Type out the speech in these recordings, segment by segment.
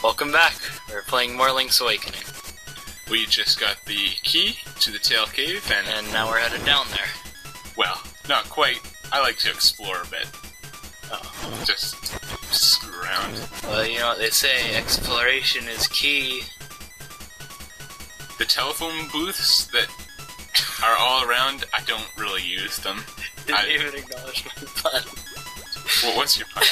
Welcome back. We're playing more Link's Awakening. We just got the key to the Tail Cave, And now we're headed down there. well, not quite. I like to explore a bit. Oh. Just screw around. Well, you know what they say, exploration is key. The telephone booths that are all around, I don't really use them. Didn't even acknowledge my pun. Well, what's your pun?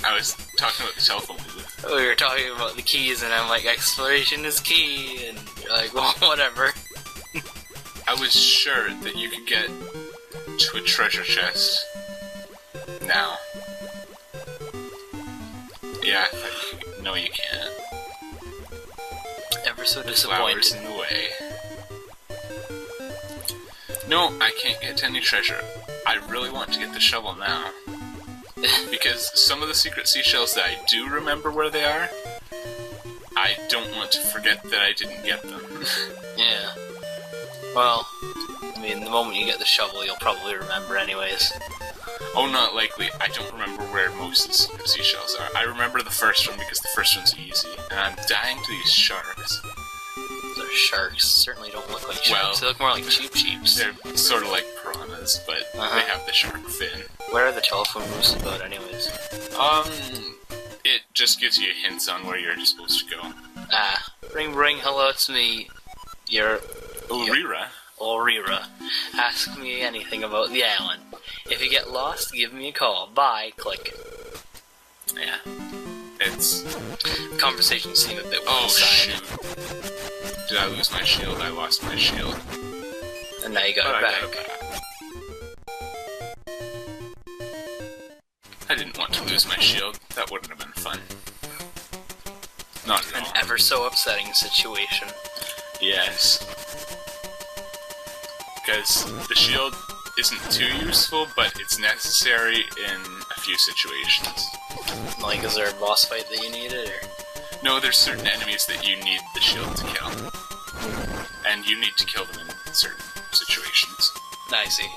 I was talking about the telephone booth. We were talking about the keys, and I'm like, exploration is key, and you're like, well, whatever. I was sure that you could get to a treasure chest now. Yeah, no you can't. Ever so Flowers disappointed. in the way. No, I can't get to any treasure. I really want to get the shovel now. Because some of the secret seashells that I do remember where they are, I don't want to forget that I didn't get them. Yeah. Well, I mean, the moment you get the shovel, you'll probably remember anyways. Oh, not likely. I don't remember where most of the secret seashells are. I remember the first one because the first one's easy, and I'm dying to these sharks. They're sharks. Certainly don't look like sharks. Well, they look more like cheeps. They're sort of like piranhas, but they have the shark fin. Where are the telephone booths about anyways? It just gives you hints on where you're supposed to go. Ah, ring ring, hello, it's me. You're... Ulrira. Ulrira. Ask me anything about the island. If you get lost, give me a call. Bye. Click. Yeah. It's... The conversation seemed a bit Oh, one-sided. shoot. Did I lose my shield? I lost my shield. And now you got But it I back. got it back. I didn't want to lose my shield. That wouldn't have been fun. Not at An all. ever so upsetting situation. Yes. Because the shield isn't too useful, but it's necessary in a few situations. Like, is there a boss fight that you needed, or...? No, there's certain enemies that you need the shield to kill. And you need to kill them in certain situations. I see.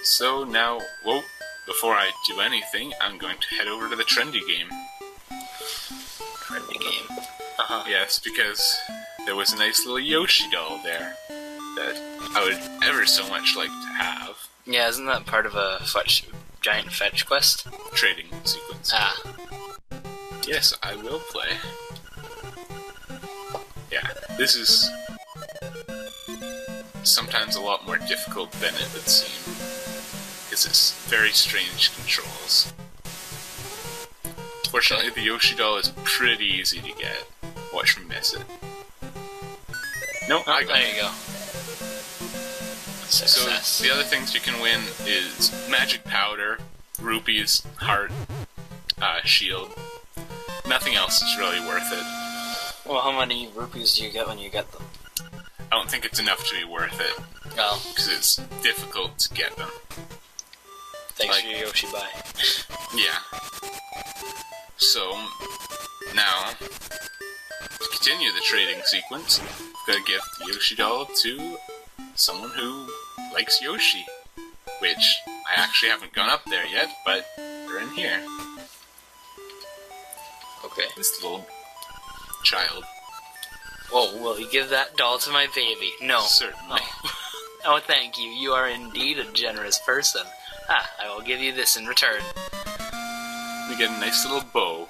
So now, whoa, before I do anything, I'm going to head over to the trendy game. Trendy game. Uh-huh. Yes, because there was a nice little Yoshi doll there that I would ever so much like to have. Yeah, isn't that part of a giant fetch quest? Trading sequence. Ah. Yes, I will play. Yeah, this is sometimes a lot more difficult than it would seem. Because it's very strange controls. Fortunately, the Yoshi doll is pretty easy to get. Watch me miss it. Nope, I got There it. you go. Success. So, the other things you can win is magic powder, rupees, heart, shield. Nothing else is really worth it. Well, how many rupees do you get when you get them? I don't think it's enough to be worth it, Oh, because it's difficult to get them. thanks Like- for your Yoshi buy. Yeah. So, now, to continue the trading sequence, I've got to give the Yoshi doll to someone who likes Yoshi. Which, I actually haven't gone up there yet, but they're in here. Okay. This little child. Whoa, will you give that doll to my baby? No. Certainly. Oh, thank you. You are indeed a generous person. Ah, I will give you this in return. We get a nice little bow.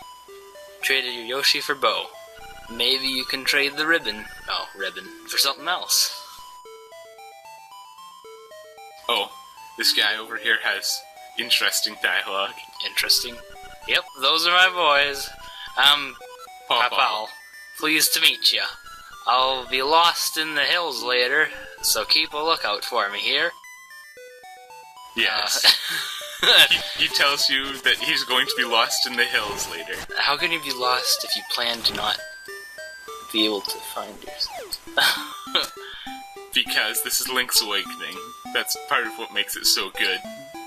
Traded your Yoshi for bow. Maybe you can trade the ribbon. Oh, ribbon. For something else. Oh, this guy over here has interesting dialogue. Interesting. Yep, those are my boys. I'm Pawpaw. Papal. Pleased to meet you. I'll be lost in the hills later, so keep a lookout for me here. Yes. He tells you that he's going to be lost in the hills later. How can you be lost if you plan to not be able to find yourself? Because this is Link's Awakening. That's part of what makes it so good.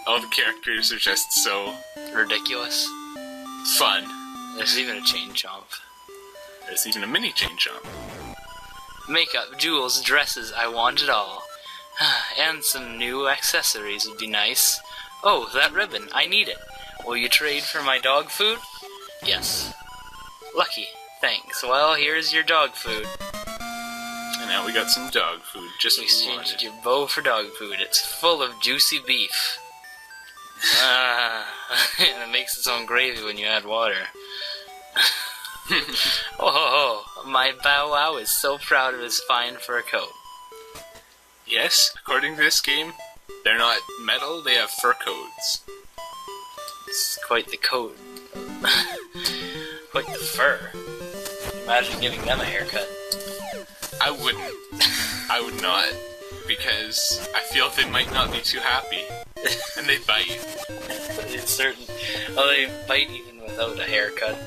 All the characters are just so Ridiculous. fun. There's even a chain chomp. There's even a mini chain jump. Makeup, jewels, dresses, I want it all. And some new accessories would be nice. Oh, that ribbon. I need it. Will you trade for my dog food? Yes. Lucky. Thanks. Well, here's your dog food. And now we got some dog food. Just We what we exchanged wanted. your bow for dog food. It's full of juicy beef. And it makes its own gravy when you add water. Oh, my Bow Wow is so proud of his fine fur coat. Yes, according to this game, they're not metal, they have fur coats. It's quite the coat. Quite the fur. Imagine giving them a haircut. I wouldn't. I would not. Because I feel they might not be too happy. And they bite. It's certain. Oh, they bite even without a haircut.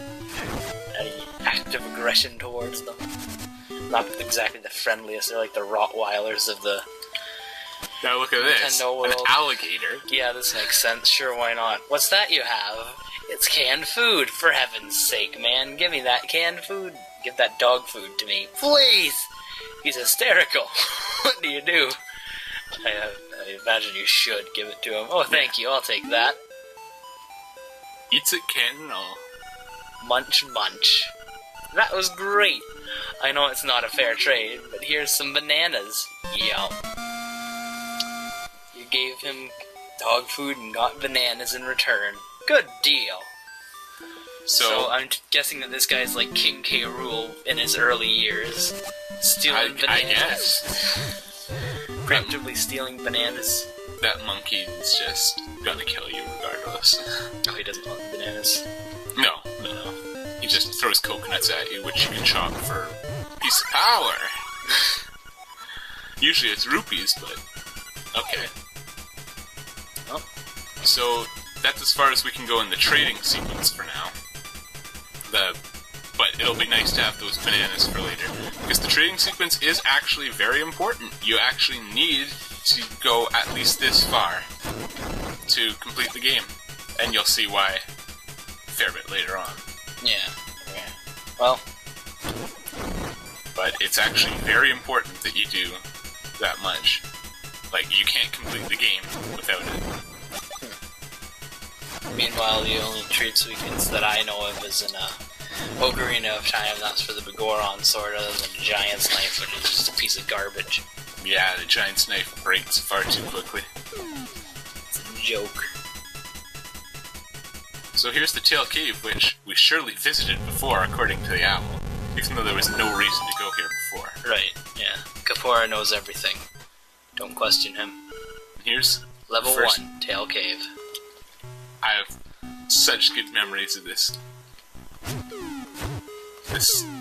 Any active aggression towards them. Not exactly the friendliest. They're like the Rottweilers of the... Now look at this. Nintendo An world. alligator. Yeah, this makes sense. Sure, why not? What's that you have? It's canned food, for heaven's sake, man. Give me that canned food. Give that dog food to me. Please! He's hysterical. What do you do? I imagine you should give it to him. Oh, thank you. I'll take that. Eats it can and all. Munch, munch. That was great. I know it's not a fair trade, but here's some bananas. Yum. You gave him dog food and got bananas in return. Good deal. So I'm guessing that this guy's like King K. Rool in his early years. Stealing bananas. I guess. Preemptively stealing bananas. That monkey is just gonna kill you regardless. Oh, he doesn't want bananas. No. He just throws coconuts at you, which you can chop for a piece of power. Usually it's rupees, but... Okay. Oh. So, that's as far as we can go in the trading sequence for now. But it'll be nice to have those bananas for later. Because the trading sequence is actually very important. You actually need to go at least this far to complete the game. And you'll see why a fair bit later on. Yeah. Okay. Well. But it's actually very important that you do that much. Like, you can't complete the game without it. Meanwhile, the only trade sequence that I know of is in Ocarina of Time. That's for the Begoron sword, other than the Giant's Knife, which is just a piece of garbage. Yeah, the Giant's Knife breaks far too quickly. It's a joke. So here's the Tail Cave, which we surely visited before, according to the owl. Even though there was no reason to go here before. Right, yeah. Kapora knows everything. Don't question him. Here's Level first- 1, Tail Cave. I have such good memories of this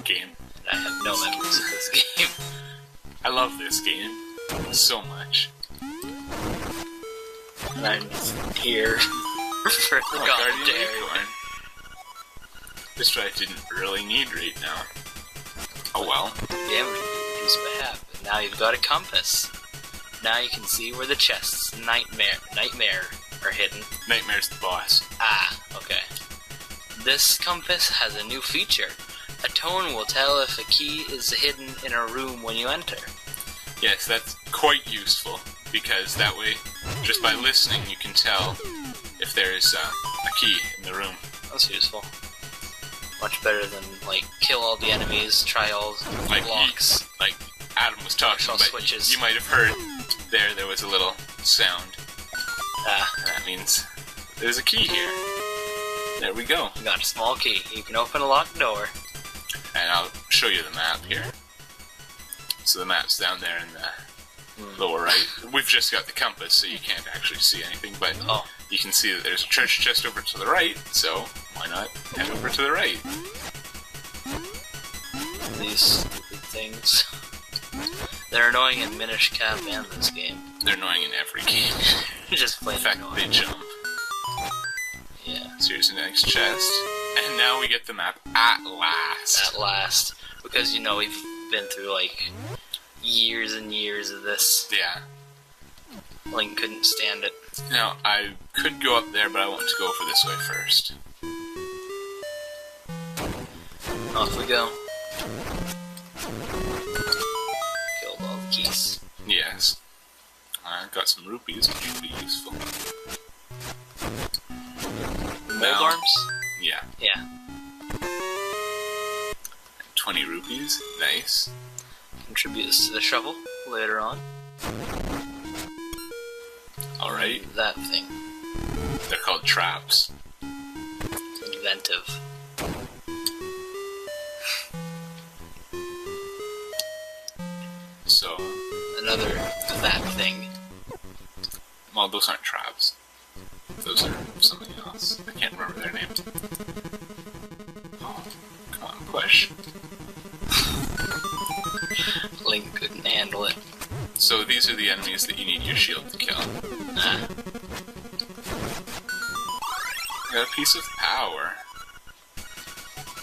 game. I have no memories of this game. I love this game so much. And I'm just here for the Guardian commentary. Acorn. This drive didn't really need right now. Oh well. Damage reduced by half. And now you've got a compass. Now you can see where the chests Nightmare are hidden. Nightmare's the boss. Ah, okay. This compass has a new feature. A tone will tell if a key is hidden in a room when you enter. Yes, that's quite useful, because that way, just by listening, you can tell if there's a key in the room. That's useful. Much better than, like, kill all the enemies, try all Like, blocks. like Adam was talking All about, switches. you might have heard there was a little sound. Ah, That means there's a key here. There we go. you got a small key. You can open a locked door. And I'll show you the map here. So the map's down there in the lower right. We've just got the compass, so you can't actually see anything, but Oh. you can see that there's a treasure chest over to the right, so why not head over to the right? These stupid things. They're annoying in Minish Cap and this game. They're annoying in every game. Just plain In fact, annoying. they jump. Yeah. So here's the next chest. And now we get the map at last. At last. Because, you know, we've been through, like, years and years of this. Yeah. Link couldn't stand it. Now, I could go up there, but I want to go for this way first. Off we go. Killed all the keys. Yes. I got some rupees, which would be useful. attribute this to the shovel later on. Alright. That thing. They're called traps. Inventive. So, Another that thing. well, those aren't traps. Those are something else. I can't remember their name. Oh, come on, push. Link couldn't handle it. So these are the enemies that you need your shield to kill. Ah. Got a piece of power.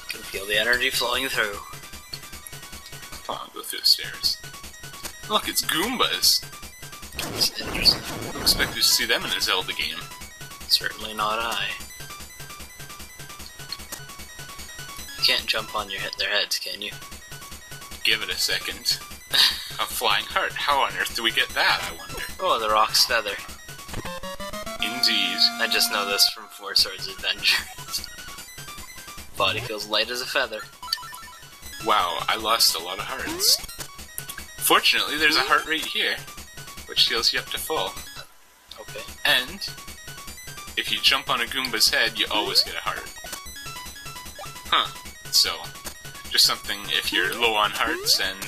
Can feel the energy flowing through. Come on, go through the stairs. Look, it's Goombas! It's interesting. I expected to see them in a Zelda game. Certainly not I. You can't jump on their heads, can you? Give it a second. A flying heart. How on earth do we get that, I wonder? Oh, the rock's feather. Indeed. I just know this from Four Swords Adventures. Body feels light as a feather. Wow, I lost a lot of hearts. Fortunately, there's a heart right here, which heals you up to full. Okay. And, if you jump on a Goomba's head, you always get a heart. Huh. So, just something, if you're low on hearts and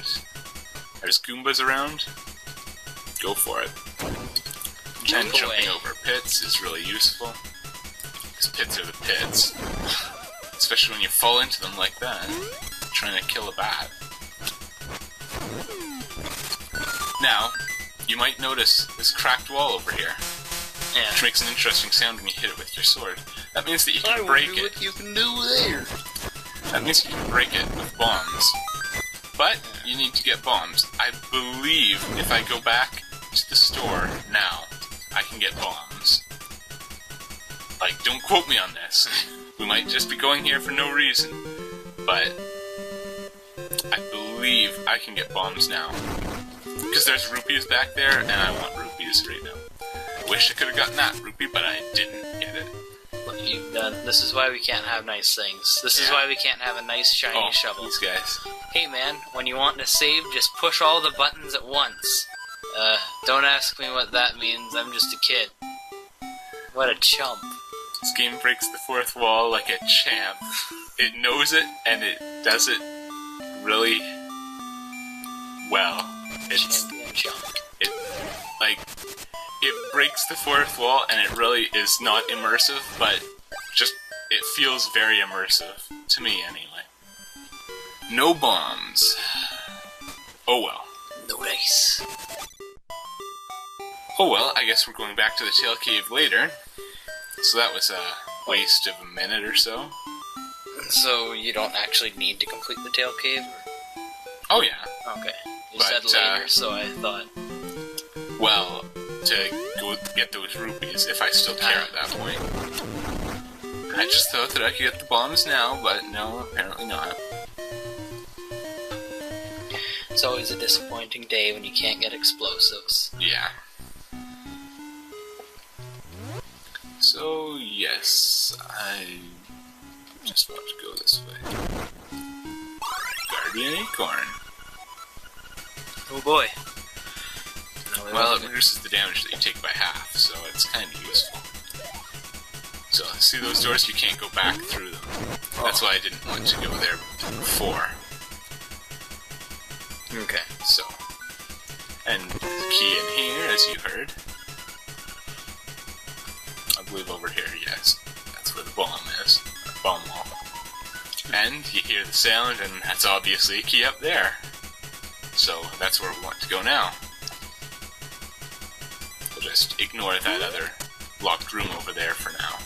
there's Goombas around, go for it. And jumping over pits is really useful, because pits are the pits. Especially when you fall into them like that, trying to kill a bat. Now, you might notice this cracked wall over here, Yeah. which makes an interesting sound when you hit it with your sword. That means that you can break it. What you can do there. That means you can break it with bombs. But you need to get bombs. I believe if I go back to the store now, I can get bombs. Like, don't quote me on this. We might just be going here for no reason. But I believe I can get bombs now. Because there's rupees back there, and I want rupees right now. I wish I could have gotten that rupee, but I didn't get it. What you've done. This is why we can't have nice things. This is Yeah. why we can't have a nice shiny shovel. These guys. Hey man, when you want to save, just push all the buttons at once. Don't ask me what that means, I'm just a kid. What a chump. This game breaks the fourth wall like a champ. It knows it, and it does it really well. It's, Champion chump. it breaks the fourth wall, and it really is not immersive, but just, it feels very immersive. To me, anyway. No bombs. Oh well. No dice. Oh well, I guess we're going back to the Tail Cave later. So that was a waste of a minute or so. So you don't actually need to complete the tail cave? Oh yeah. Okay. You But, said later, so I thought. Well, to go get those rupees, if I still care at that point. I just thought that I could get the bombs now, but no, apparently not. It's always a disappointing day when you can't get explosives. Yeah. So, yes, I just want to go this way. Guardian Acorn. Oh boy. Well, it reduces the damage that you take by half, so it's kind of useful. So, see those doors? You can't go back through them. That's why I didn't want to go there before. Okay. So, and the key in here, as you heard. I believe over here, yes. That's where the bomb is. Bomb wall. And you hear the sound, and that's obviously a key up there. So, that's where we want to go now. We'll just ignore that other locked room over there for now.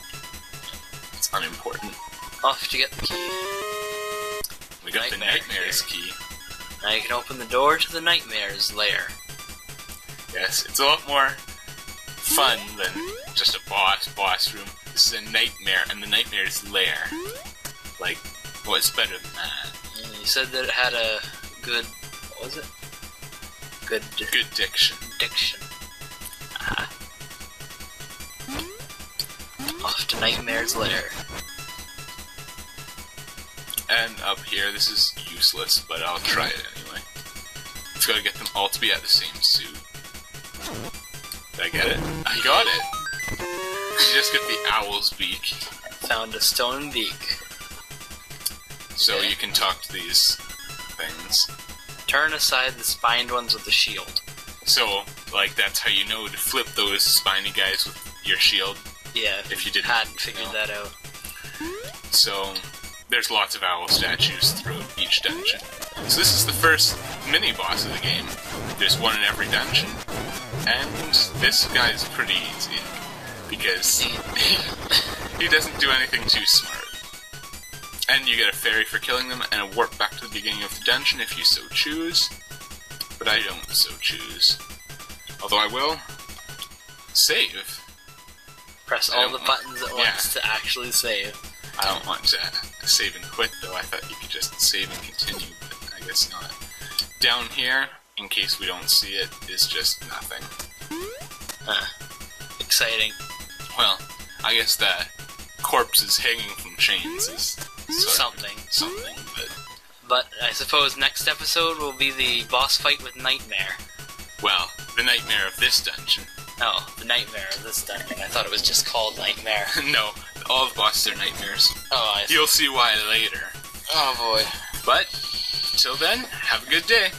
It's unimportant. Off to get the key. We got the Nightmares key. Now you can open the door to the Nightmares lair. Yes, it's a lot more fun than just a boss room. This is a nightmare, and the Nightmare's lair. Like, what's better than that? You said that it had a good... what was it? Good diction. diction. Ah. Off to Nightmare's lair. And up here, this is useless, but I'll try it anyway. I've got to get them all to be at the same suit. Did I get it? I got it! You just get the owl's beak. Found a stone beak. So you can talk to these things. Turn aside the spined ones with the shield. So, like, that's how you know to flip those spiny guys with your shield. Yeah, if you hadn't figured that out. So, there's lots of owl statues throughout each dungeon. So this is the first mini-boss of the game. There's one in every dungeon. And this guy's pretty easy. Because he doesn't do anything too smart. And you get a fairy for killing them, and a warp back to the beginning of the dungeon if you so choose. But I don't so choose. Although I will save. Press all the buttons at once to actually save. I don't want to save and quit, though. I thought you could just save and continue, but I guess not. Down here, in case we don't see it, is just nothing. Exciting. Well, I guess that corpses hanging from chains is something, but I suppose next episode will be the boss fight with Nightmare. Well, the nightmare of this dungeon. Oh, the nightmare of this dungeon. I thought it was just called Nightmare. No, all the bosses are nightmares. Oh, I see. You'll see why later. Oh boy. But, till then, have a good day.